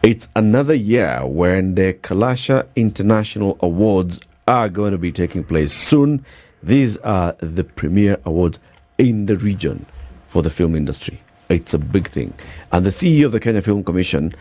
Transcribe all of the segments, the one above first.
It's another year when the Kalasha International Awards are going to be taking place soon. These are the premier awards in the region for the film industry. It's a big thing. And the CEO of the Kenya Film Commission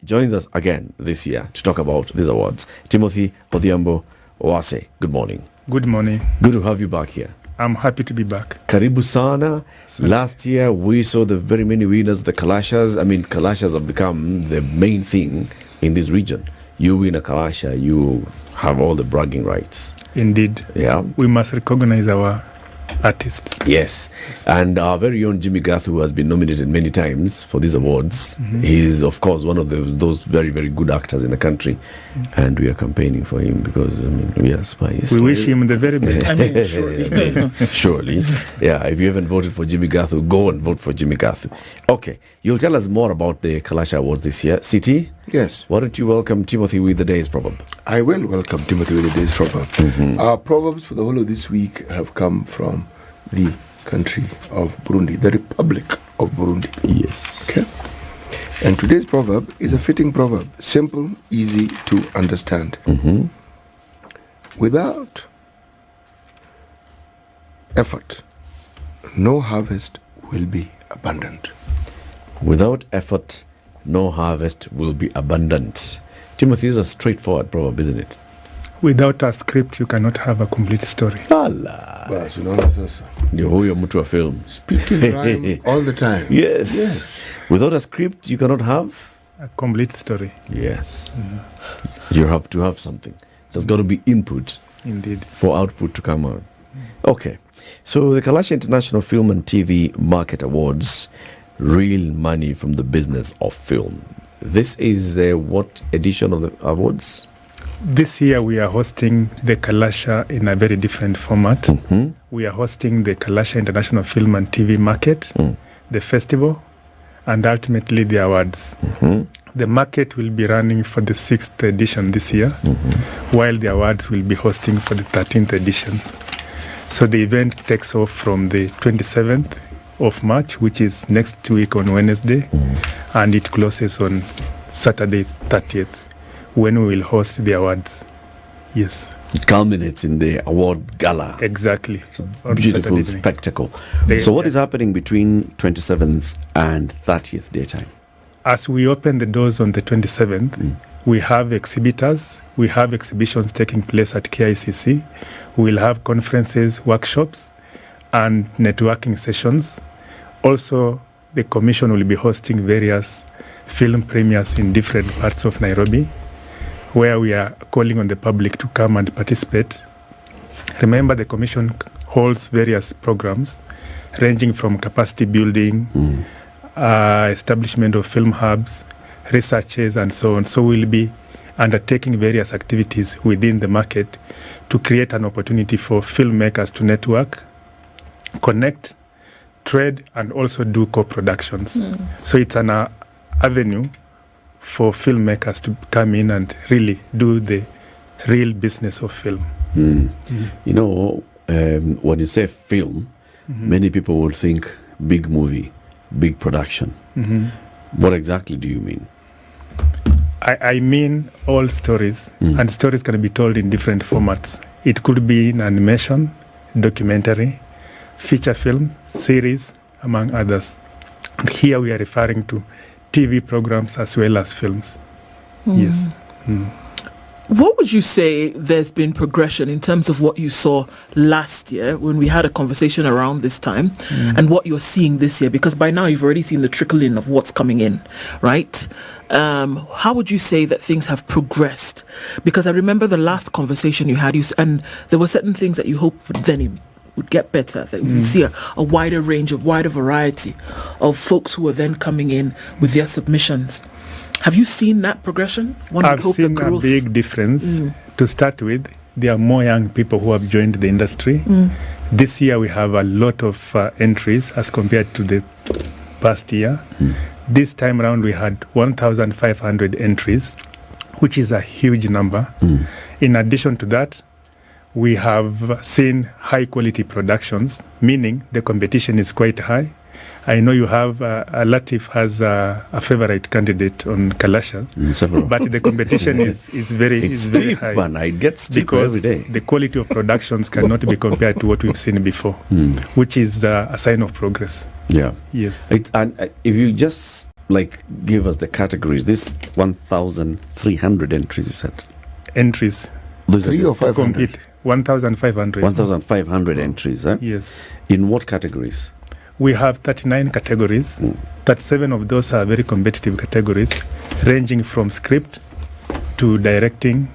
joins us again this year to talk about these awards. Timothy Odhiambo Owase, good morning. Good morning. Good to have you back here. I'm happy to be back. Karibu sana. Last year we saw the very many winners, the Kalashas. I mean, Kalashas have become the main thing in this region. You win a Kalasha, you have all the bragging rights. Indeed. Yeah. We must recognize our artists. Yes. And our very own Jimmy Gathu, who has been nominated many times for these awards, he's, of course, one of those very, very good actors in the country. And we are campaigning for him because, I mean, we are spies. We wish him the very best. I mean, surely. Surely. Yeah, if you haven't voted for Jimmy Gathu, go and vote for Jimmy Gathu. Okay, you'll tell us more about the Kalasha Awards this year. CT? Yes. Why don't you welcome Timothy with the day's proverb? I will welcome Timothy with the day's proverb. Our proverbs for the whole of this week have come from the country of Burundi, the Republic of Burundi. Yes. Okay. And today's proverb is a fitting proverb, simple, easy to understand. Without effort, no harvest will be abundant. Without effort, no harvest will be abundant. Timothy is a straightforward proverb, isn't it? Without a script, you cannot have a complete story. Ala. Basi, unaona sasa. Ndio huyo mtu wa film. Speaking rhyme all the time. Yes. Without a script, you cannot have... A complete story. Yes. You have to have something. There's got to be input Indeed. for output to come out. Okay. So the Kalasha International Film and TV Market Awards, real money from the business of film. This is what edition of the awards? This year we are hosting the Kalasha in a very different format. We are hosting the Kalasha International Film and TV Market, the festival, and ultimately the awards. The market will be running for the 6th edition this year, while the awards will be hosting for the 13th edition. So the event takes off from the 27th of March, which is next week on Wednesday, and it closes on Saturday 30th, when we will host the awards. Yes. It culminates in the award gala. Exactly. It's a beautiful spectacle. So what is happening between 27th and 30th daytime? As we open the doors on the 27th, we have exhibitors, we have exhibitions taking place at KICC, we will have conferences, workshops, and networking sessions. Also, the Commission will be hosting various film premieres in different parts of Nairobi, where we are calling on the public to come and participate. Remember, the Commission holds various programs ranging from capacity building, establishment of film hubs, researches, and so on. So we'll be undertaking various activities within the market to create an opportunity for filmmakers to network, connect, trade, and also do co-productions. So it's an avenue for filmmakers to come in and really do the real business of film. You know, when you say film, many people will think big movie, big production. What exactly do you mean? I mean all stories, and stories can be told in different formats. It could be in animation, documentary, feature film, series, among others. And here we are referring to TV programs as well as films. Yes. What would you say there's been progression in terms of what you saw last year when we had a conversation around this time and what you're seeing this year? Because by now you've already seen the trickle in of what's coming in, right? How would you say that things have progressed? Because I remember the last conversation you had, and there were certain things that you hoped then would get better, that we would see a wider range, a wider variety of folks who are then coming in with their submissions. Have you seen that progression? I've seen a big difference. To start with, there are more young people who have joined the industry. This year we have a lot of entries as compared to the past year. This time around we had 1,500 entries, which is a huge number. In addition to that, we have seen high quality productions, meaning the competition is quite high. I know you have Latif has a favorite candidate on Kalasha, but the competition is very steep, high. Man, it gets steeper every day. The quality of productions cannot be compared to what we've seen before, which is a sign of progress. Yeah. Yes. And if you just give us the categories, this 1,300 entries you said. Entries. Those 3 or 500. 1,500. 1,500 entries, huh? Yes. In what categories? We have 39 categories. 37 of those are very competitive categories, ranging from script to directing,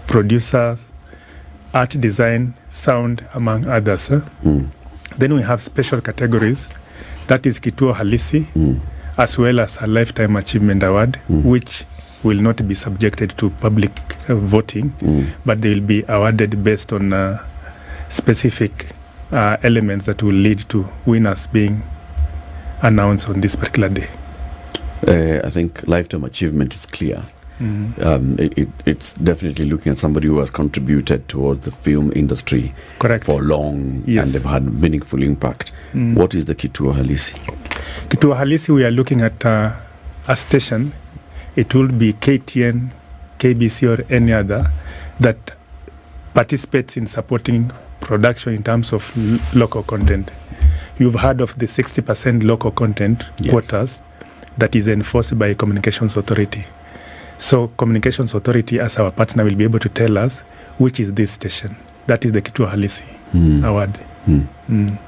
producers, art design, sound, among others. Then we have special categories, that is Kituo Halisi, as well as a Lifetime Achievement Award, which will not be subjected to public voting, but they will be awarded based on specific elements that will lead to winners being announced on this particular day. I think Lifetime Achievement is clear. It's definitely looking at somebody who has contributed towards the film industry for long, and they've had meaningful impact. What is the Kituo Halisi? Kituo Halisi, we are looking at a station. It will be KTN, KBC, or any other that participates in supporting production in terms of local content. You've heard of the 60% local content quotas that is enforced by Communications Authority. So Communications Authority, as our partner, will be able to tell us which is this station. That is the Kituo Halisi award.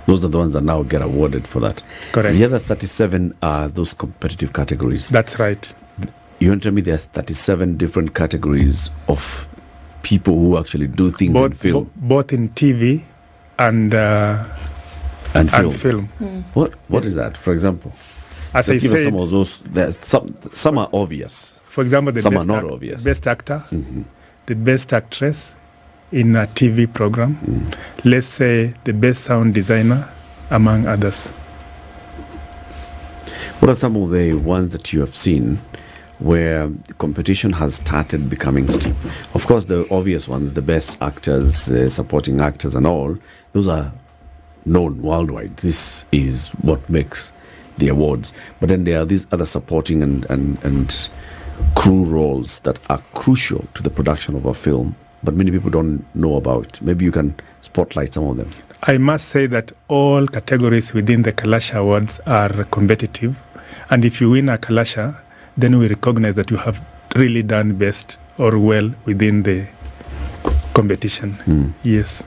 Those are the ones that now get awarded for that. Correct. The other 37 are those competitive categories. That's right. You want to tell me there's 37 different categories of people who actually do things in film? Both in TV and film. What is that? For example, as I said, some of those. Some are obvious. For example, some are not obvious. Best actor, the best actress in a TV program. Let's say the best sound designer, among others. What are some of the ones that you have seen where the competition has started becoming steep? Of course, the obvious ones, the best actors, supporting actors and all, those are known worldwide. This is what makes the awards. But then there are these other supporting and crew roles that are crucial to the production of a film, but many people don't know about. Maybe you can spotlight some of them. I must say that all categories within the Kalasha Awards are competitive. And if you win a Kalasha, then we recognize that you have really done best or well within the competition. Yes.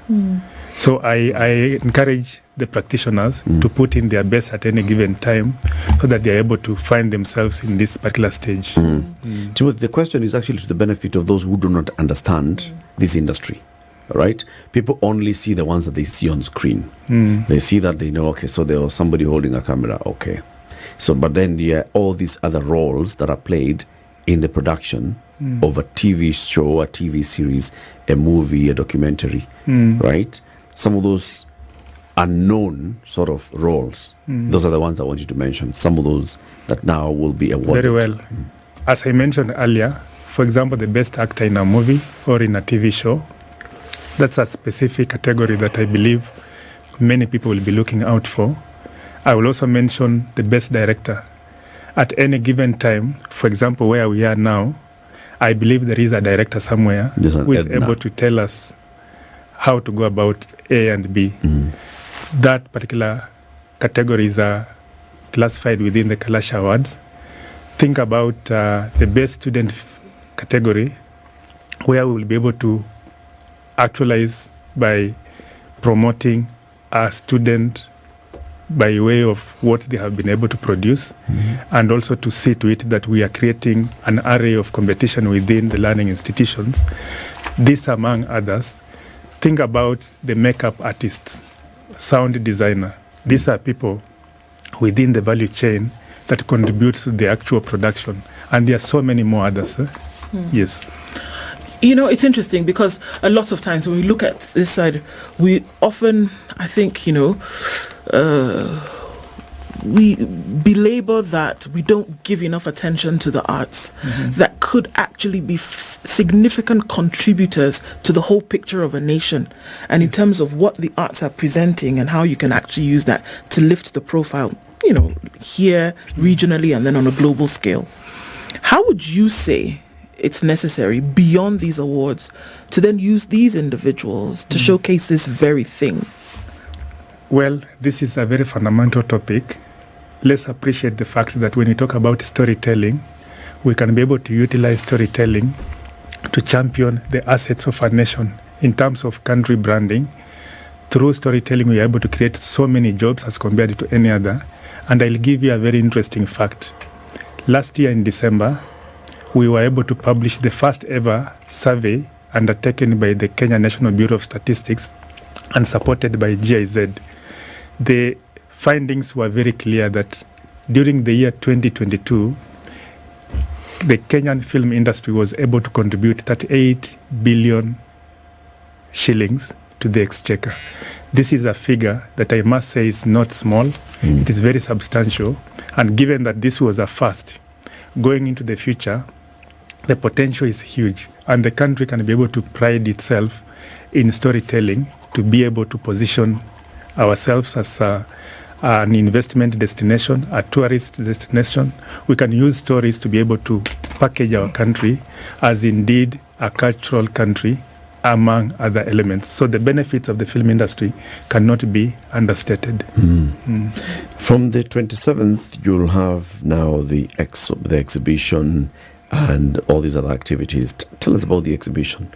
So I encourage the practitioners to put in their best at any given time so that they are able to find themselves in this particular stage. Timothy, the question is actually to the benefit of those who do not understand this industry. Right? People only see the ones that they see on screen. They see that, they know, okay, so there was somebody holding a camera, okay. So, but then there are all these other roles that are played in the production of a TV show, a TV series, a movie, a documentary, right? Some of those unknown sort of roles, those are the ones I want you to mention. Some of those that now will be awarded. Very well. As I mentioned earlier, for example, the best actor in a movie or in a TV show, that's a specific category that I believe many people will be looking out for. I will also mention the best director. At any given time, for example, where we are now, I believe there is a director somewhere who is able to tell us how to go about A and B. That particular categories are classified within the Kalasha Awards. Think about the best student category, where we will be able to actualize by promoting a student by way of what they have been able to produce, and also to see to it that we are creating an array of competition within the learning institutions. This among others. Think about the makeup artists, sound designer. These are people within the value chain that contributes to the actual production. And there are so many more others. Yes. You know, it's interesting because a lot of times when we look at this side, we often, I think, we belabor that we don't give enough attention to the arts that could actually be significant contributors to the whole picture of a nation, and in terms of what the arts are presenting and how you can actually use that to lift the profile, here regionally and then on a global scale. How would you say it's necessary beyond these awards to then use these individuals to showcase this very thing? Well, this is a very fundamental topic. Let's appreciate the fact that when we talk about storytelling, we can be able to utilize storytelling to champion the assets of our nation in terms of country branding. Through storytelling, we are able to create so many jobs as compared to any other. And I'll give you a very interesting fact. Last year in December, we were able to publish the first ever survey undertaken by the Kenya National Bureau of Statistics and supported by GIZ. The findings were very clear that during the year 2022, the Kenyan film industry was able to contribute 38 billion shillings to the exchequer. This is a figure that I must say is not small. It is very substantial. And given that this was a first, going into the future, the potential is huge. And the country can be able to pride itself in storytelling to be able to position ourselves as an investment destination, a tourist destination. We can use stories to be able to package our country as indeed a cultural country, among other elements. So the benefits of the film industry cannot be understated. From the 27th, you'll have now the exhibition and all these other activities. Tell us about the exhibition.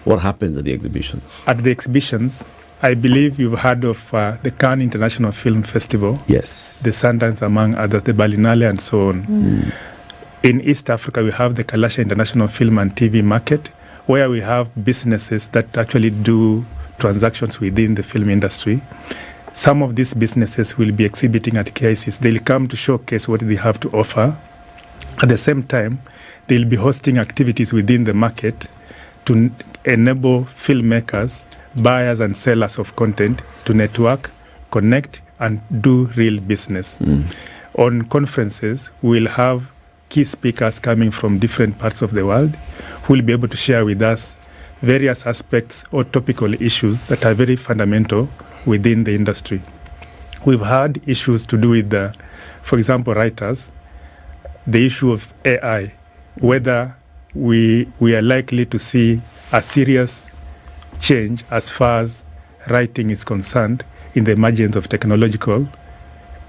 What happens at the exhibitions? At the exhibitions, I believe you've heard of the Cannes International Film Festival. Yes. The Sundance, among others, the Berlinale, and so on. In East Africa, we have the Kalasha International Film and TV Market, where we have businesses that actually do transactions within the film industry. Some of these businesses will be exhibiting at KICs. They'll come to showcase what they have to offer. At the same time, they'll be hosting activities within the market to enable filmmakers, buyers and sellers of content to network, connect, and do real business. On conferences, we'll have key speakers coming from different parts of the world who will be able to share with us various aspects or topical issues that are very fundamental within the industry. We've had issues to do with, for example, writers, the issue of AI, whether we are likely to see a serious change as far as writing is concerned in the emergence of technological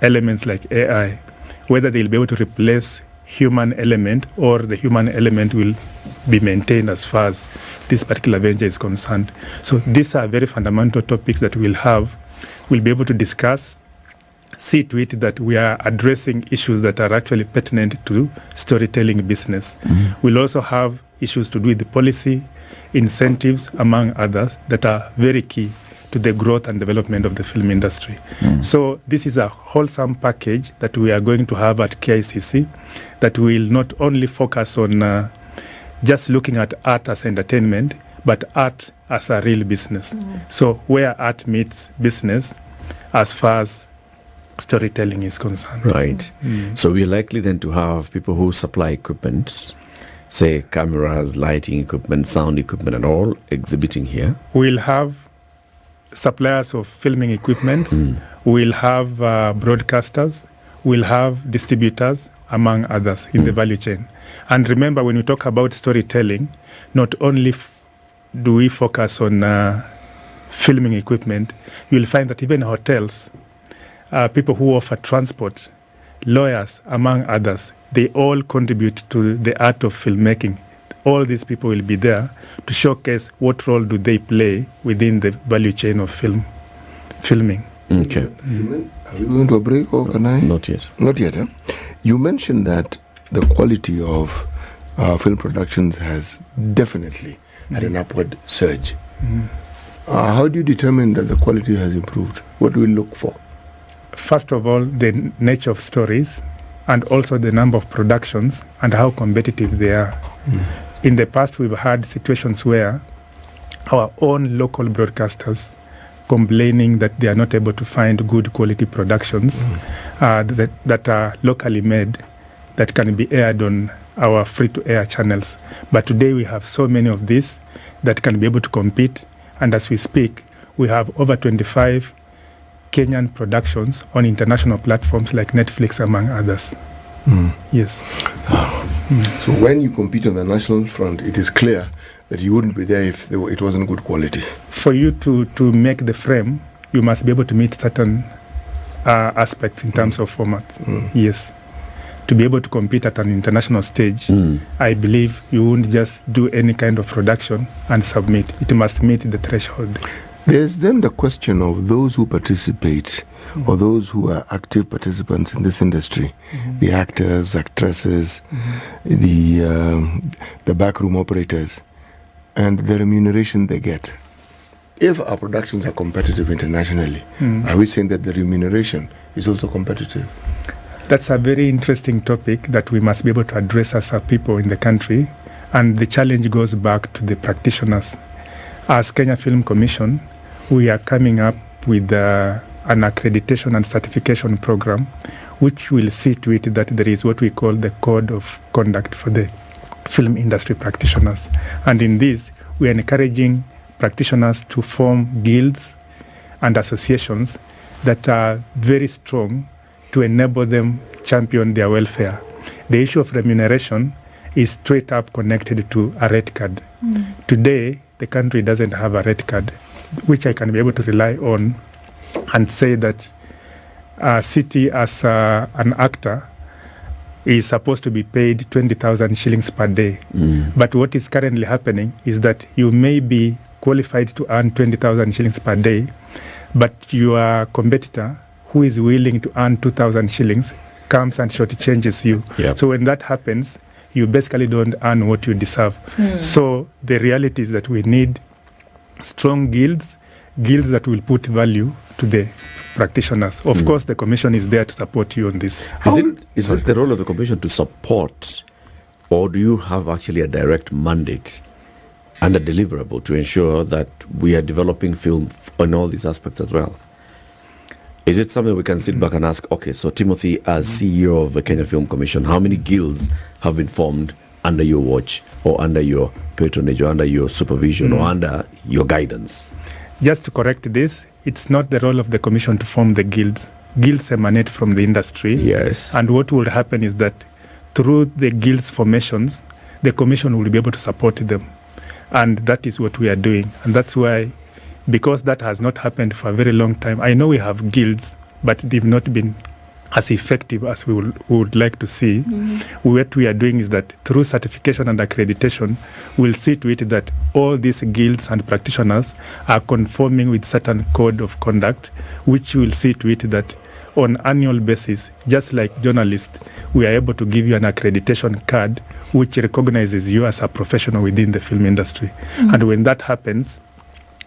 elements like AI, whether they'll be able to replace human element or the human element will be maintained as far as this particular venture is concerned. So these are very fundamental topics that we'll be able to discuss, see to it that we are addressing issues that are actually pertinent to storytelling business. We'll also have issues to do with the policy, incentives, among others, that are very key to the growth and development of the film industry. So this is a wholesome package that we are going to have at KICC that will not only focus on just looking at art as entertainment, but art as a real business. So where art meets business as far as storytelling is concerned. Right. So we're likely then to have people who supply equipment, say cameras, lighting equipment, sound equipment and all, exhibiting here. We'll have suppliers of filming equipment, we'll have broadcasters, we'll have distributors, among others, in the value chain. And remember, when we talk about storytelling, not only do we focus on filming equipment, you'll find that even hotels, people who offer transport, lawyers, among others, they all contribute to the art of filmmaking. All these people will be there to showcase what role do they play within the value chain of filming. Okay. Are we going to a break or can I? Not yet. Not yet, huh? You mentioned that the quality of film productions has definitely had an upward surge. How do you determine that the quality has improved? What do we look for? First of all, the nature of stories and also the number of productions and how competitive they are. In the past, we've had situations where our own local broadcasters complaining that they are not able to find good quality productions that are locally made that can be aired on our free-to-air channels. But today we have so many of these that can be able to compete. And as we speak, we have over 25 Kenyan productions on international platforms like Netflix, among others. Yes. So when you compete on the national front, it is clear that you wouldn't be there if it wasn't good quality. For you to make the frame, you must be able to meet certain aspects in terms of formats. Yes. To be able to compete at an international stage, I believe you won't just do any kind of production and submit. It must meet the threshold. There's then the question of those who participate or those who are active participants in this industry, the actors, actresses, the backroom operators, and the remuneration they get. If our productions are competitive internationally, are we saying that the remuneration is also competitive? That's a very interesting topic that we must be able to address as a people in the country. And the challenge goes back to the practitioners. As Kenya Film Commission, we are coming up with an accreditation and certification program, which will see to it that there is what we call the code of conduct for the film industry practitioners. And in this, we are encouraging practitioners to form guilds and associations that are very strong to enable them champion their welfare. The issue of remuneration is straight up connected to a red card. Today, the country doesn't have a red card, which I can be able to rely on and say that a city as an actor is supposed to be paid 20,000 shillings per day. But what is currently happening is that you may be qualified to earn 20,000 shillings per day, but your competitor, who is willing to earn 2,000 shillings, comes and shortchanges you. So when that happens, you basically don't earn what you deserve. So the reality is that we need strong guilds that will put value to the practitioners. Of course, the commission is there to support you on this. Is it the role of the commission to support, or do you have actually a direct mandate and a deliverable to ensure that we are developing film on all these aspects as well? Is it something we can sit back and ask, okay, so Timothy, as CEO of the Kenya Film Commission, how many guilds have been formed under your watch or under your patronage or under your supervision or under your guidance? Just to correct this, it's not the role of the commission to form the guilds. Guilds emanate from the industry. Yes. And what will happen is that through the guilds formations, the commission will be able to support them. And that is what we are doing. And that's why, because that has not happened for a very long time, I know we have guilds, but they've not been as effective as we would like to see. What we are doing is that through certification and accreditation, we'll see to it that all these guilds and practitioners are conforming with certain code of conduct, which will see to it that on annual basis, just like journalists, we are able to give you an accreditation card which recognizes you as a professional within the film industry. And when that happens,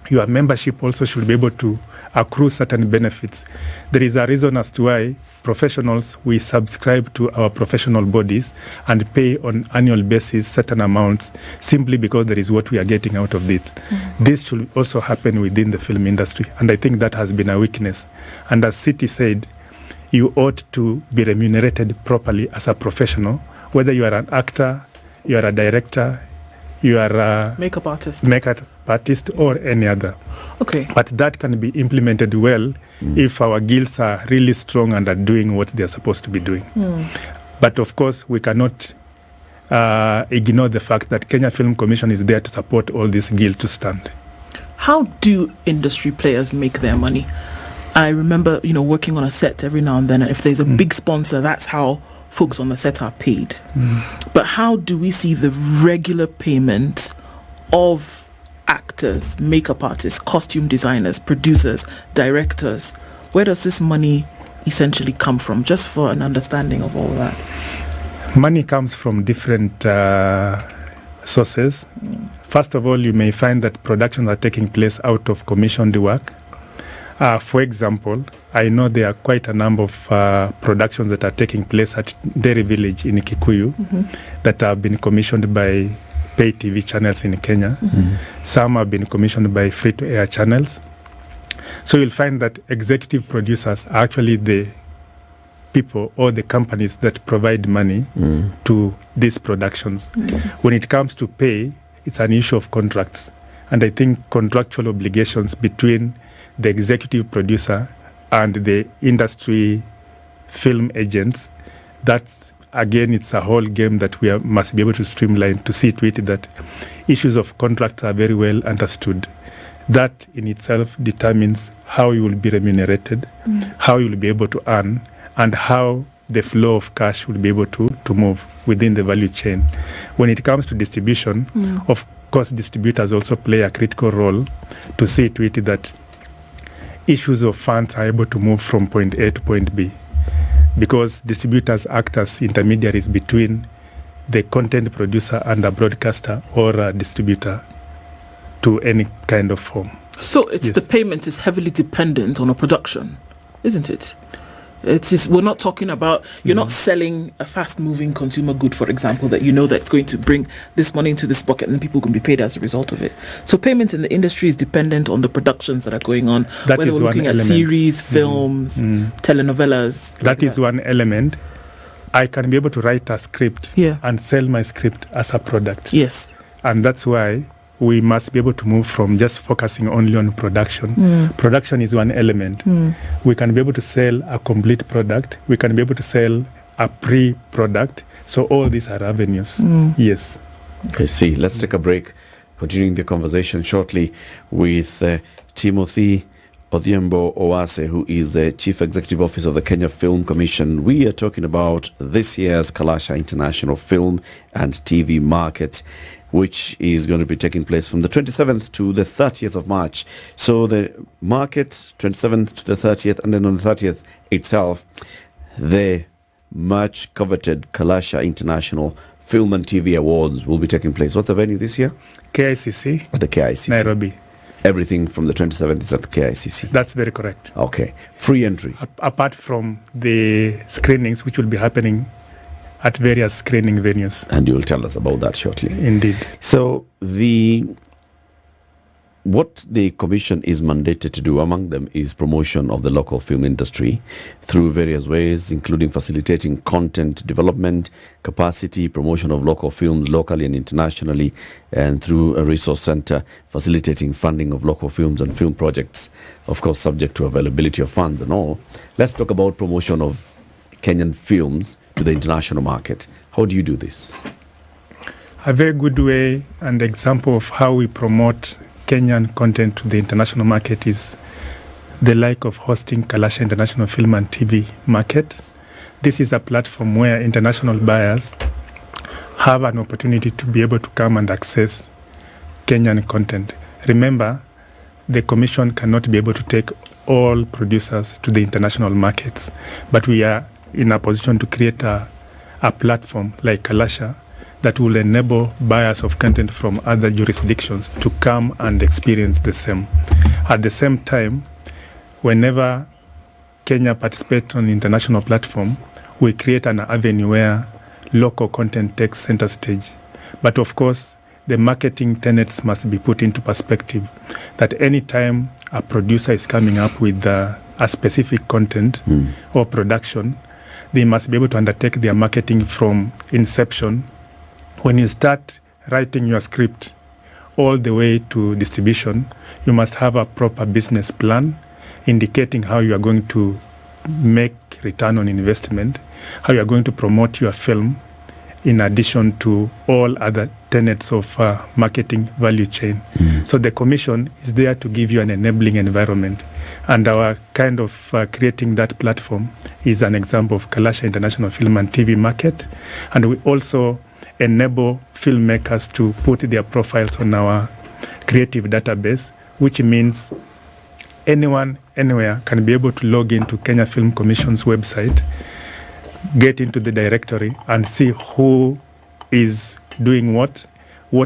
your membership also should be able to accrue certain benefits. There is a reason as to why professionals, we subscribe to our professional bodies and pay on annual basis certain amounts simply because there is what we are getting out of it. This should also happen within the film industry. And I think that has been a weakness. And as Citi said, you ought to be remunerated properly as a professional, whether you are an actor, you are a director, you are a makeup artist or any other. Okay. But that can be implemented well if our guilds are really strong and are doing what they are supposed to be doing. But of course, we cannot ignore the fact that Kenya Film Commission is there to support all these guilds to stand. How do industry players make their money? I remember, working on a set every now and then, and if there's a big sponsor, that's how folks on the set are paid. But how do we see the regular payment of actors, makeup artists, costume designers, producers, directors? Where does this money essentially come from? Just for an understanding of all that. Money comes from different sources. First of all, you may find that productions are taking place out of commissioned work. For example, I know there are quite a number of productions that are taking place at Dairy Village in Kikuyu that have been commissioned by pay TV channels in Kenya. Some have been commissioned by free-to-air channels. So you'll find that executive producers are actually the people or the companies that provide money to these productions. When it comes to pay, it's an issue of contracts. And I think contractual obligations between the executive producer and the industry film agents, that's, again, it's a whole game that we must be able to streamline to see to it that issues of contracts are very well understood. That in itself determines how you will be remunerated, how you will be able to earn, and how the flow of cash will be able to move within the value chain. When it comes to distribution, of course, distributors also play a critical role to see to it that issues of funds are able to move from point A to point B, because distributors act as intermediaries between the content producer and a broadcaster or a distributor to any kind of form. So it's the payment is heavily dependent on a production, isn't it? We're not talking about, you're not selling a fast-moving consumer good, for example, that you know that it's going to bring this money into this bucket and people can be paid as a result of it. So payment in the industry is dependent on the productions that are going on, that whether we're looking at series, films, telenovelas. That is one element. I can be able to write a script and sell my script as a product. Yes. And that's why we must be able to move from just focusing only on production. Production is one element. We can be able to sell a complete product. We can be able to sell a pre-product. So all these are avenues. Yes. I see. Let's take a break. Continuing the conversation shortly with Timothy Odhiambo Owase, who is the Chief Executive Officer of the Kenya Film Commission. We are talking about this year's Kalasha International Film and TV Market, which is going to be taking place from the 27th to the 30th of March. So the market, 27th to the 30th, and then on the 30th itself, the much coveted Kalasha International Film and TV Awards will be taking place. What's the venue this year? KICC. At the KICC. Nairobi. Everything from the 27th is at the KICC. That's very correct. Okay. Free entry. Apart from the screenings, which will be happening at various screening venues. And you will tell us about that shortly. Indeed. So what the commission is mandated to do, among them, is promotion of the local film industry through various ways, including facilitating content development, capacity, promotion of local films locally and internationally, and through a resource center, facilitating funding of local films and film projects, of course, subject to availability of funds and all. Let's talk about promotion of Kenyan films to the international market. How do you do this? A very good way and example of how we promote Kenyan content to the international market is the like of hosting Kalasha International Film and TV Market. This is a platform where international buyers have an opportunity to be able to come and access Kenyan content. Remember, the Commission cannot be able to take all producers to the international markets, but we are in a position to create a platform like Kalasha that will enable buyers of content from other jurisdictions to come and experience the same. At the same time, whenever Kenya participates on the international platform, we create an avenue where local content takes center stage. But of course, the marketing tenets must be put into perspective, that any time a producer is coming up with a specific content or production, they must be able to undertake their marketing from inception. When you start writing your script all the way to distribution, you must have a proper business plan indicating how you are going to make return on investment, how you are going to promote your film, in addition to all other tenets of marketing value chain. So the Commission is there to give you an enabling environment. And our kind of creating that platform is an example of Kalasha International Film and TV Market. And we also enable filmmakers to put their profiles on our creative database, which means anyone, anywhere can be able to log into Kenya Film Commission's website, get into the directory and see who is doing what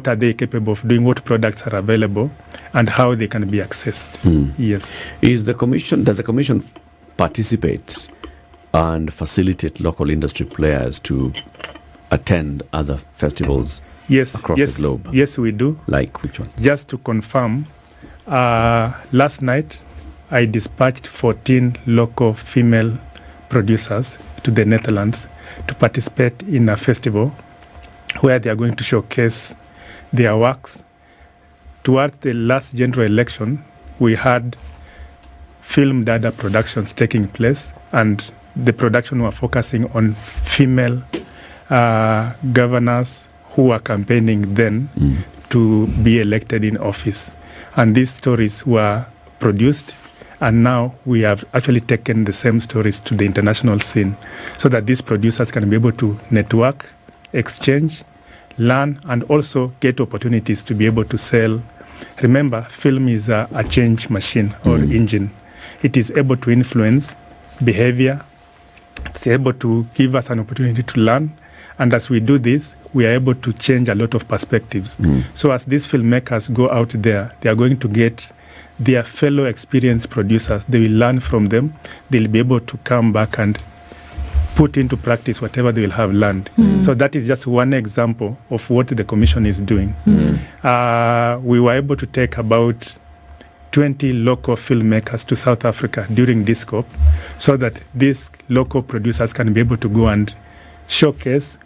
are they capable of doing, what products are available, and how they can be accessed. Yes. Does the Commission participate and facilitate local industry players to attend other festivals across the globe? Yes, we do. Like which one? Just to confirm, last night I dispatched 14 local female producers to the Netherlands to participate in a festival where they are going to showcase their works. Towards the last general election, we had film data productions taking place, and the production were focusing on female governors who were campaigning then to be elected in office. And these stories were produced, and now we have actually taken the same stories to the international scene so that these producers can be able to network, exchange, learn, and also get opportunities to be able to sell. Remember, film is a change machine or engine. It is able to influence behavior. It's able to give us an opportunity to learn. And as we do this, we are able to change a lot of perspectives. So as these filmmakers go out there, they are going to get their fellow experienced producers. They will learn from them. They'll be able to come back and put into practice whatever they will have learned. So that is just one example of what the Commission is doing. We were able to take about 20 local filmmakers to South Africa during this scope so that these local producers can be able to go and showcase,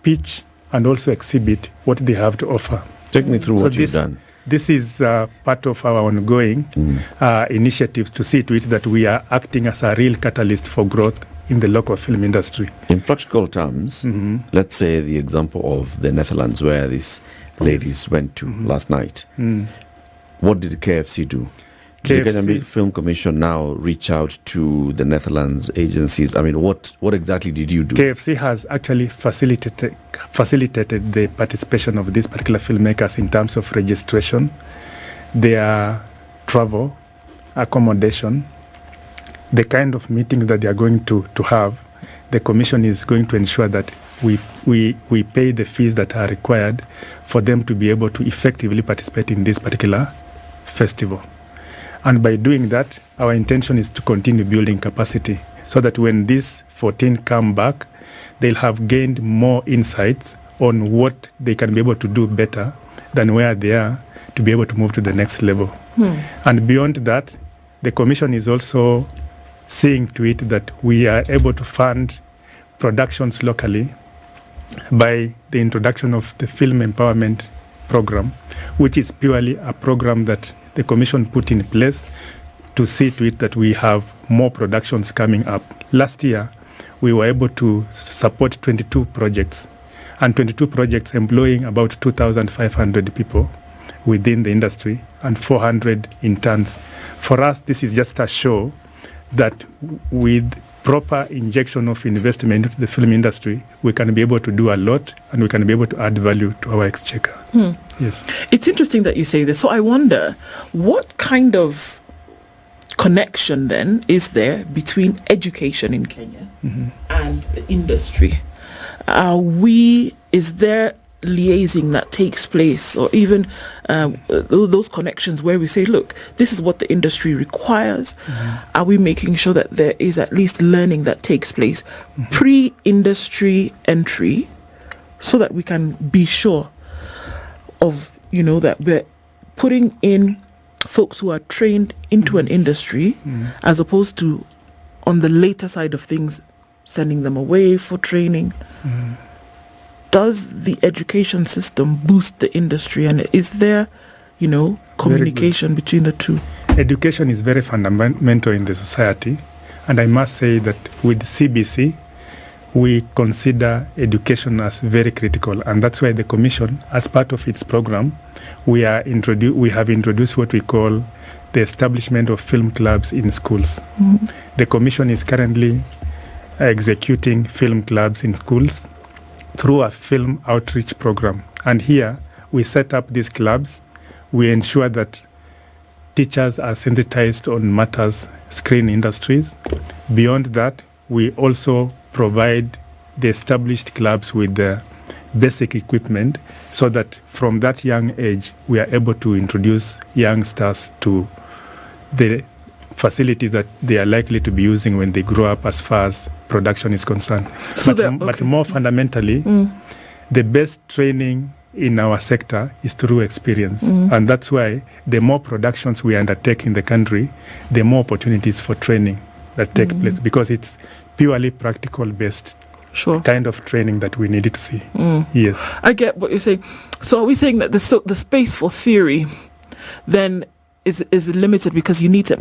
pitch, and also exhibit what they have to offer. Take me through what you've done. This is part of our ongoing initiatives to see to it that we are acting as a real catalyst for growth in the local film industry. In practical terms, let's say the example of the Netherlands where these ladies went to last night. What did the KFC do? Did the Kenyan Film Commission now reach out to the Netherlands agencies? I mean, what exactly did you do? KFC has actually facilitated the participation of these particular filmmakers in terms of registration, their travel, accommodation, the kind of meetings that they are going to have. The Commission is going to ensure that we pay the fees that are required for them to be able to effectively participate in this particular festival. And by doing that, our intention is to continue building capacity so that when these 14 come back, they'll have gained more insights on what they can be able to do better than where they are to be able to move to the next level. And beyond that, the Commission is also seeing to it that we are able to fund productions locally by the introduction of the Film Empowerment Program, which is purely a program that the Commission put in place to see to it that we have more productions coming up. Last year, we were able to support 22 projects, and 22 projects employing about 2,500 people within the industry and 400 interns. For us, this is just a show that with proper injection of investment into the film industry, we can be able to do a lot and we can be able to add value to our exchequer. Yes. It's interesting that you say this. So I wonder, what kind of connection then is there between education in Kenya and the industry? Is there liaising that takes place, or even those connections where we say, look, this is what the industry requires? Are we making sure that there is at least learning that takes place pre-industry entry so that we can be sure of, that we're putting in folks who are trained into an industry as opposed to on the later side of things, sending them away for training? Does the education system boost the industry, and is there, communication between the two? Education is very fundamental in the society, and I must say that with CBC, we consider education as very critical, and that's why the Commission, as part of its program, we have introduced what we call the establishment of film clubs in schools. The Commission is currently executing film clubs in schools through a film outreach program. And here, we set up these clubs. We ensure that teachers are sensitized on matters screen industries. Beyond that, we also provide the established clubs with the basic equipment so that from that young age, we are able to introduce youngsters to the facilities that they are likely to be using when they grow up as far as production is concerned. But more fundamentally, the best training in our sector is through experience. And that's why the more productions we undertake in the country, the more opportunities for training that take place, because it's purely practical based. Sure. kind of training that we needed to see. Yes. I get what you're saying. So are we saying that the space for theory then is limited because you need to...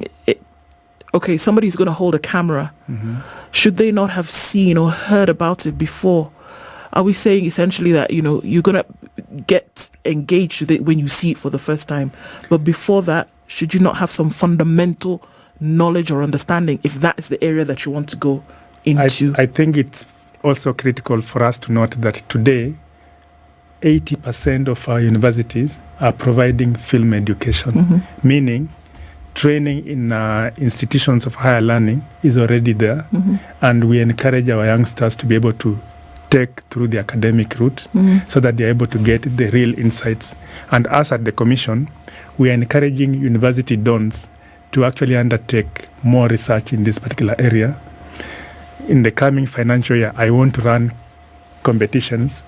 okay, somebody's going to hold a camera. Should they not have seen or heard about it before? Are we saying essentially that, you're going to get engaged with it when you see it for the first time? But before that, should you not have some fundamental knowledge or understanding if that is the area that you want to go into? I think it's also critical for us to note that today, 80% of our universities are providing film education, meaning training in institutions of higher learning is already there, and we encourage our youngsters to be able to take through the academic route so that they're able to get the real insights. And us at the Commission, we are encouraging university dons to actually undertake more research in this particular area. In the coming financial year, I want to run competitions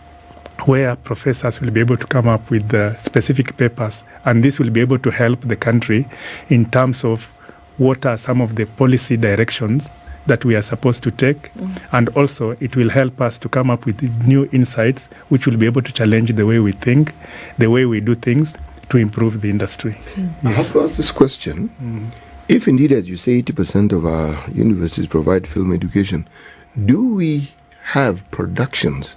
where professors will be able to come up with specific papers, and this will be able to help the country in terms of what are some of the policy directions that we are supposed to take, and also it will help us to come up with new insights which will be able to challenge the way we think, the way we do things to improve the industry. I have to ask this question. If indeed, as you say, 80% of our universities provide film education, do we have productions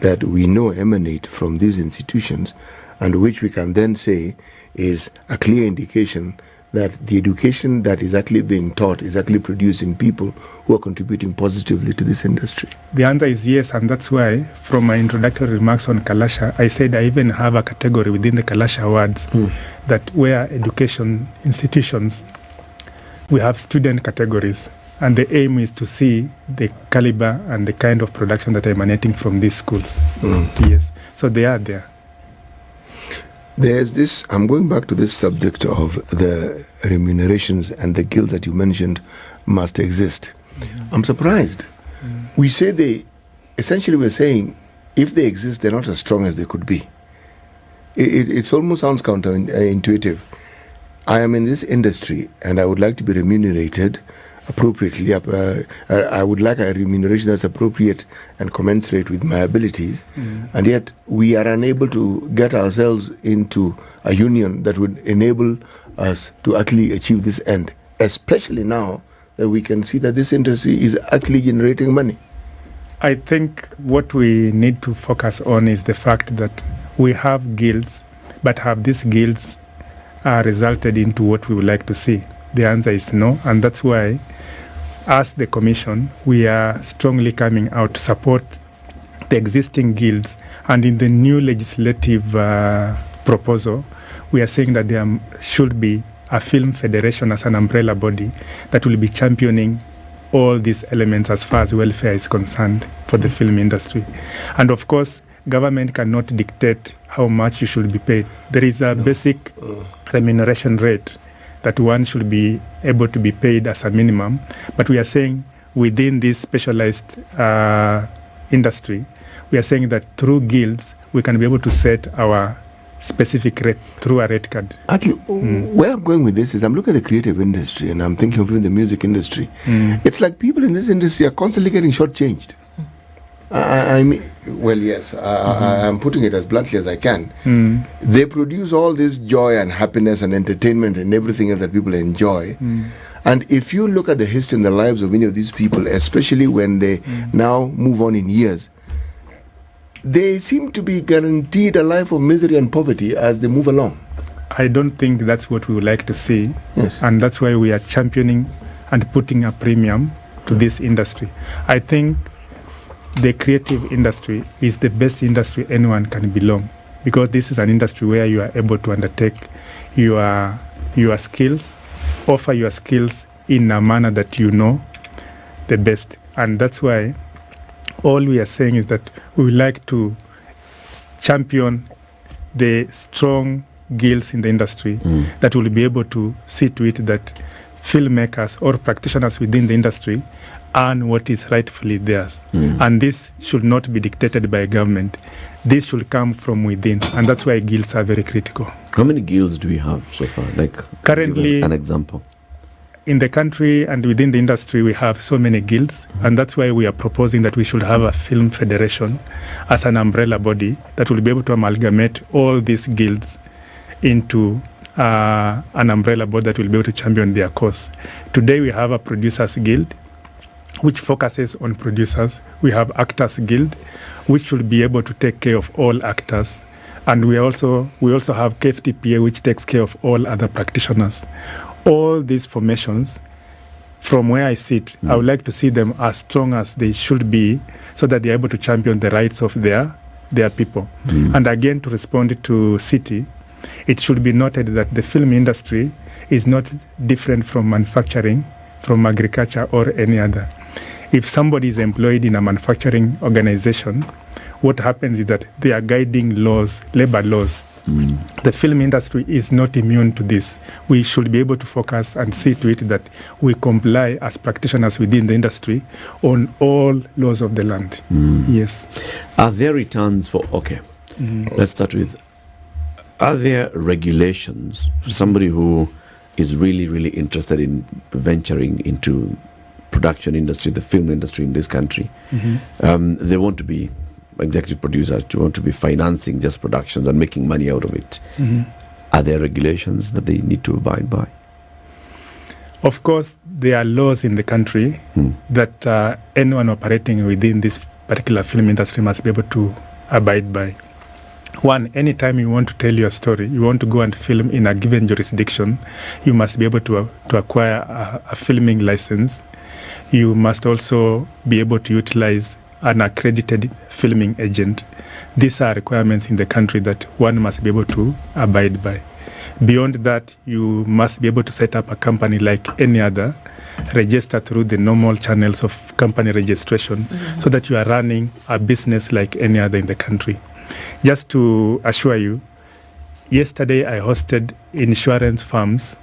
that we know emanate from these institutions and which we can then say is a clear indication that the education that is actually being taught is actually producing people who are contributing positively to this industry? The answer is yes, and that's why from my introductory remarks on Kalasha, I said I even have a category within the Kalasha Awards that where education institutions, we have student categories, and the aim is to see the caliber and the kind of production that are emanating from these schools. Yes, so they are there. There's this, I'm going back to this subject of the remunerations and the guilds that you mentioned must exist. I'm surprised. We say essentially we're saying if they exist, they're not as strong as they could be. It almost sounds counterintuitive. I am in this industry and I would like to be remunerated appropriately. I would like a remuneration that's appropriate and commensurate with my abilities, and yet we are unable to get ourselves into a union that would enable us to actually achieve this end, especially now that we can see that this industry is actually generating money. I think what we need to focus on is the fact that we have guilds, but have these guilds resulted into what we would like to see? The answer is no, and that's why, as the Commission, we are strongly coming out to support the existing guilds, and in the new legislative proposal, we are saying that there should be a film federation as an umbrella body that will be championing all these elements as far as welfare is concerned for the film industry. And of course, government cannot dictate how much you should be paid. There is a basic remuneration rate that one should be able to be paid as a minimum. But we are saying within this specialized industry, we are saying that through guilds, we can be able to set our specific rate through a rate card. Actually, where I'm going with this is I'm looking at the creative industry and I'm thinking of even the music industry. It's like people in this industry are constantly getting shortchanged. I mean, well, yes, I'm putting it as bluntly as I can. They produce all this joy and happiness and entertainment and everything else that people enjoy. And if you look at the history and the lives of many of these people, especially when they now move on in years, they seem to be guaranteed a life of misery and poverty as they move along. I don't think that's what we would like to see. Yes. And that's why we are championing and putting a premium to this industry. I think the creative industry is the best industry anyone can belong, because this is an industry where you are able to undertake your skills, offer your skills in a manner that you know the best. And that's why all we are saying is that we would like to champion the strong guilds in the industry that will be able to see to it that filmmakers or practitioners within the industry earn what is rightfully theirs. And this should not be dictated by government. This should come from within. And that's why guilds are very critical. How many guilds do we have so far? Like, currently, give us an example. in the country and within the industry, we have so many guilds, and that's why we are proposing that we should have a film federation as an umbrella body that will be able to amalgamate all these guilds into an umbrella board that will be able to champion their cause. Today, we have a producers guild, which focuses on producers. We have actors guild, which should be able to take care of all actors. And we also have KFTPA, which takes care of all other practitioners. All these formations, from where I sit, I would like to see them as strong as they should be, so that they're able to champion the rights of their people. And again, to respond to City, it should be noted that the film industry is not different from manufacturing, from agriculture, or any other. If somebody is employed in a manufacturing organization, what happens is that they are guiding laws, labor laws. The film industry is not immune to this. We should be able to focus and see to it that we comply as practitioners within the industry on all laws of the land. Yes. Are there returns for, let's start with, are there regulations for somebody who is really, really interested in venturing into production industry, the film industry in this country? They want to be executive producers, to want to be financing just productions and making money out of it. Are there regulations that they need to abide by? Of course, there are laws in the country that anyone operating within this particular film industry must be able to abide by. One, anytime you want to tell your story, you want to go and film in a given jurisdiction, you must be able to acquire a filming license. You must also be able to utilize an accredited filming agent. These are requirements in the country that one must be able to abide by. Beyond that, you must be able to set up a company like any other, register through the normal channels of company registration, so that you are running a business like any other in the country. Just to assure you, yesterday I hosted insurance firms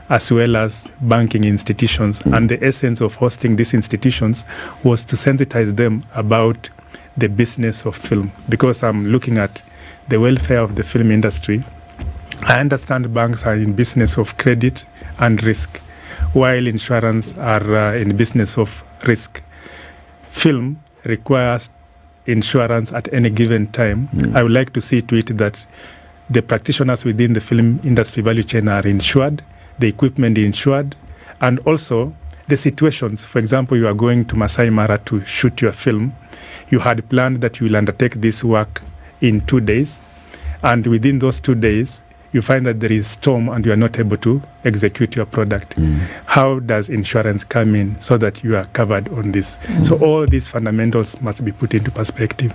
as well as banking institutions. And the essence of hosting these institutions was to sensitize them about the business of film. Because I'm looking at the welfare of the film industry, I understand banks are in business of credit and risk, while insurance are in business of risk. Film requires insurance at any given time. I would like to see to it that the practitioners within the film industry value chain are insured, the equipment insured, and also the situations. For example, you are going to Masai Mara to shoot your film. You had planned that you will undertake this work in 2 days, and within those 2 days, you find that there is storm and you are not able to execute your product. How does insurance come in so that you are covered on this? So all these fundamentals must be put into perspective.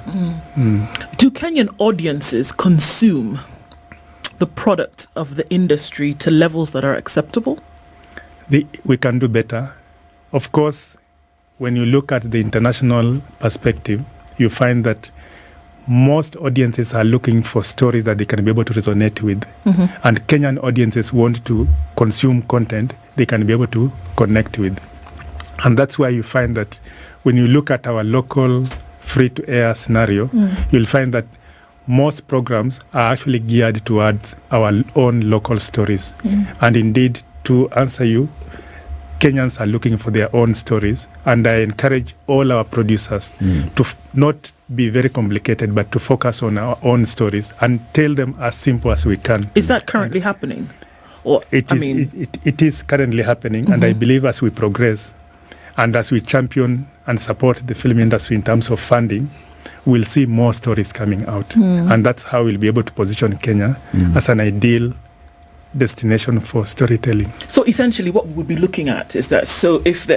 Do Kenyan audiences consume the product of the industry to levels that are acceptable? We can do better. Of course, when you look at the international perspective, you find that most audiences are looking for stories that they can be able to resonate with. And Kenyan audiences want to consume content they can be able to connect with. And that's why you find that when you look at our local free-to-air scenario, you'll find that most programs are actually geared towards our own local stories. And indeed, to answer you, Kenyans are looking for their own stories, and I encourage all our producers to not be very complicated, but to focus on our own stories and tell them as simple as we can. Is that currently happening? Or it is currently happening, and I believe as we progress and as we champion and support the film industry in terms of funding, we'll see more stories coming out. And that's how we'll be able to position Kenya as an ideal destination for storytelling. So essentially what we'll be looking at is that, so if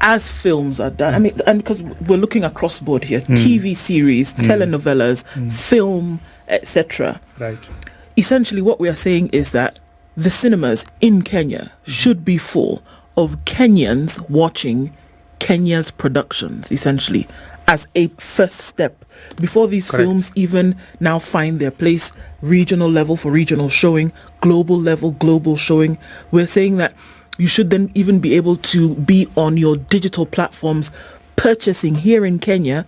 as films are done, I mean, and because we're looking across board here, TV series, telenovelas, film, etc. Right. Essentially what we are saying is that the cinemas in Kenya should be full of Kenyans watching Kenya's productions, essentially, as a first step before these films even now find their place regional level for regional showing, global level global showing. We're saying that you should then even be able to be on your digital platforms purchasing here in Kenya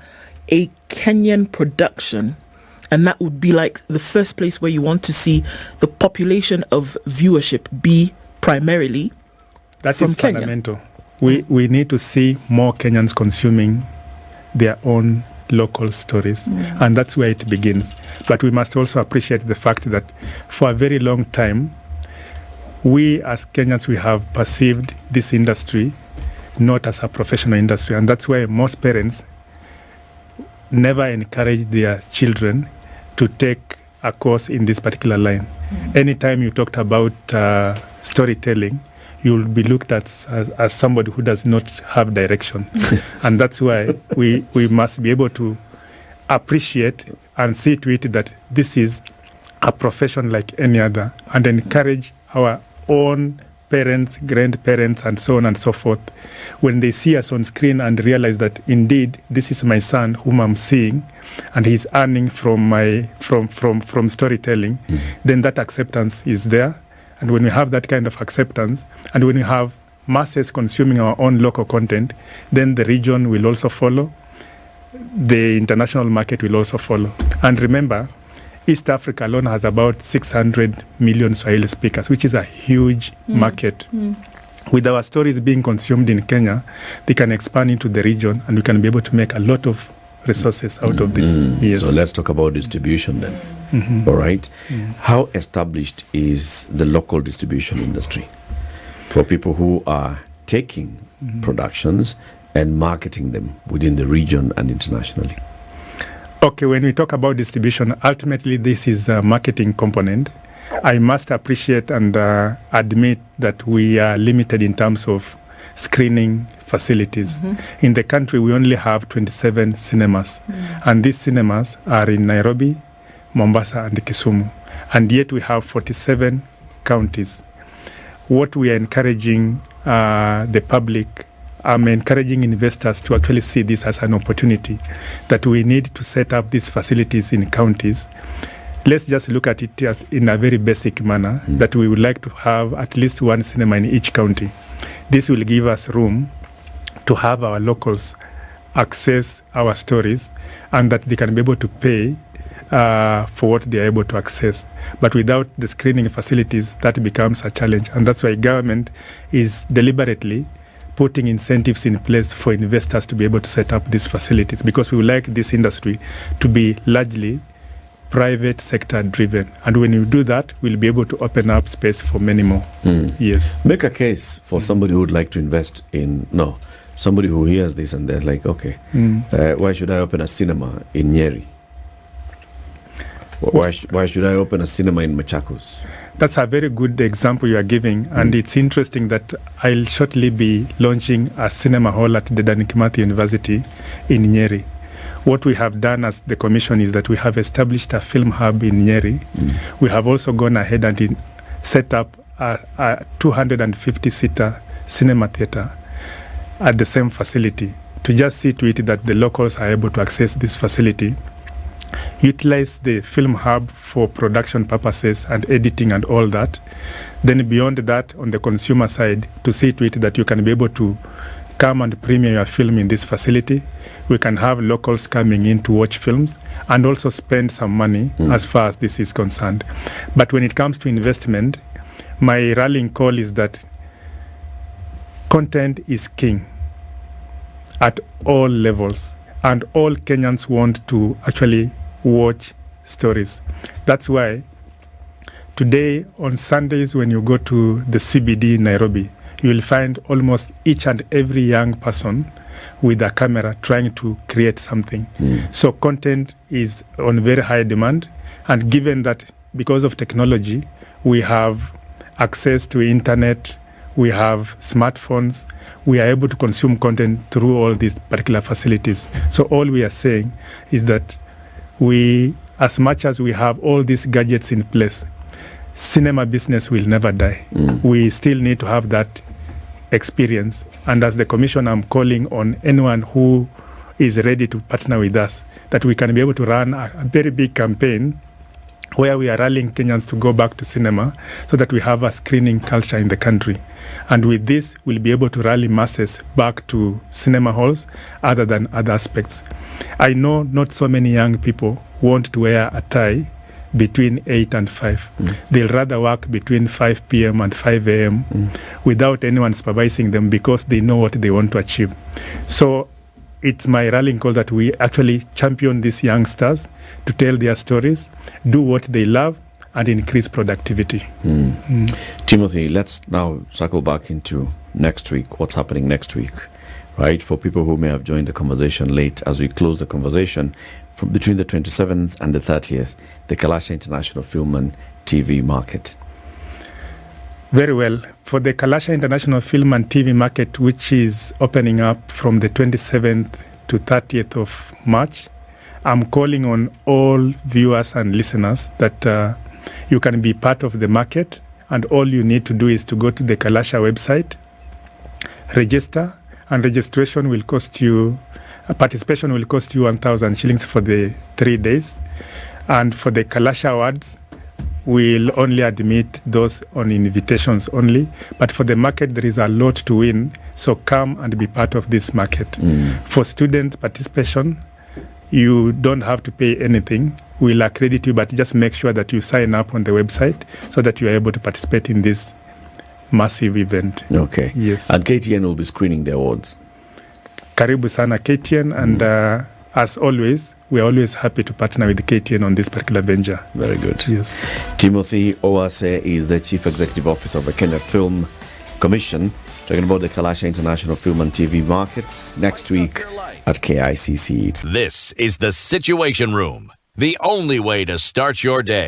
a Kenyan production, and that would be like the first place where you want to see the population of viewership be primarily That from is Kenya? fundamental. We need to see more Kenyans consuming their own local stories, and that's where it begins. But we must also appreciate the fact that for a very long time, we as Kenyans, we have perceived this industry not as a professional industry, and that's why most parents never encourage their children to take a course in this particular line. Anytime you talked about storytelling, you'll be looked at as somebody who does not have direction. And that's why we must be able to appreciate and see to it that this is a profession like any other, and encourage our own parents, grandparents, and so on and so forth, when they see us on screen and realize that indeed this is my son whom I'm seeing, and he's earning from storytelling, then that acceptance is there. And when we have that kind of acceptance, and when we have masses consuming our own local content, then the region will also follow, the international market will also follow. And remember, East Africa alone has about 600 million Swahili speakers, which is a huge market. With our stories being consumed in Kenya, they can expand into the region, and we can be able to make a lot of resources out of this. Yes. So let's talk about distribution then. All right. How established is the local distribution industry for people who are taking productions and marketing them within the region and internationally? Okay, when we talk about distribution, ultimately this is a marketing component. I must appreciate and admit that we are limited in terms of screening facilities. In the country, we only have 27 cinemas, and these cinemas are in Nairobi, Mombasa, and Kisumu, and yet we have 47 counties. What we are encouraging the public, I'm encouraging investors to actually see this as an opportunity, that we need to set up these facilities in counties. Let's just look at it in a very basic manner, that we would like to have at least one cinema in each county. This will give us room to have our locals access our stories, and that they can be able to pay for what they are able to access. But without the screening facilities, that becomes a challenge. And that's why government is deliberately putting incentives in place for investors to be able to set up these facilities, because we would like this industry to be largely private sector driven. And when you do that, we'll be able to open up space for many more. Yes. Make a case for somebody who would like to invest in, somebody who hears this and they're like, okay, why should I open a cinema in Nyeri? Why should I open a cinema in Machakos? That's a very good example you are giving, and it's interesting that I'll shortly be launching a cinema hall at the Dedan Kimathi University in Nyeri. What we have done as the commission is that we have established a film hub in Nyeri. We have also gone ahead and set up a 250-seater cinema theater at the same facility, to just see to it that the locals are able to access this facility, utilize the film hub for production purposes and editing and all that. Then beyond that, on the consumer side, to see to it that you can be able to come and premiere your film in this facility. We can have locals coming in to watch films and also spend some money as far as this is concerned. But when it comes to investment, my rallying call is that content is king at all levels, and all Kenyans want to actually watch stories. That's why today on Sundays, when you go to the CBD in Nairobi, you will find almost each and every young person with a camera trying to create something. So content is on very high demand, and given that because of technology, we have access to internet, we have smartphones, we are able to consume content through all these particular facilities. So all we are saying is that we, as much as we have all these gadgets in place, cinema business will never die. We still need to have that experience. And as the commission, I'm calling on anyone who is ready to partner with us, that we can be able to run a very big campaign where we are rallying Kenyans to go back to cinema, so that we have a screening culture in the country. And with this, we'll be able to rally masses back to cinema halls other than other aspects. I know not so many young people want to wear a tie between 8 and 5. They'll rather work between 5 p.m. and 5 a.m. Without anyone supervising them because they know what they want to achieve. So it's my rallying call that we actually champion these youngsters to tell their stories, do what they love, and increase productivity. Timothy, let's now circle back into next week. What's happening next week, right? For people who may have joined the conversation late, as we close the conversation, from between the 27th and the 30th, the Kalasha International Film and TV Market. Very well. For the Kalasha International Film and TV Market, which is opening up from the 27th to 30th of March, I'm calling on all viewers and listeners that you can be part of the market, and all you need to do is to go to the Kalasha website, register, and registration will cost you, participation will cost you 1,000 shillings for the 3 days. And for the Kalasha Awards, we'll only admit those on invitations only. But for the market, there is a lot to win. So come and be part of this market. For student participation, you don't have to pay anything. We'll accredit you, but just make sure that you sign up on the website so that you are able to participate in this massive event. Okay. Yes. And KTN will be screening the awards. Karibu sana KTN, and as always, we are always happy to partner with KTN on this particular venture. Very good. Yes. Timothy Owase is the Chief Executive Officer of the Kenya Film Commission, talking about the Kalasha International Film and TV Markets next week at KICC. This is the Situation Room, the only way to start your day.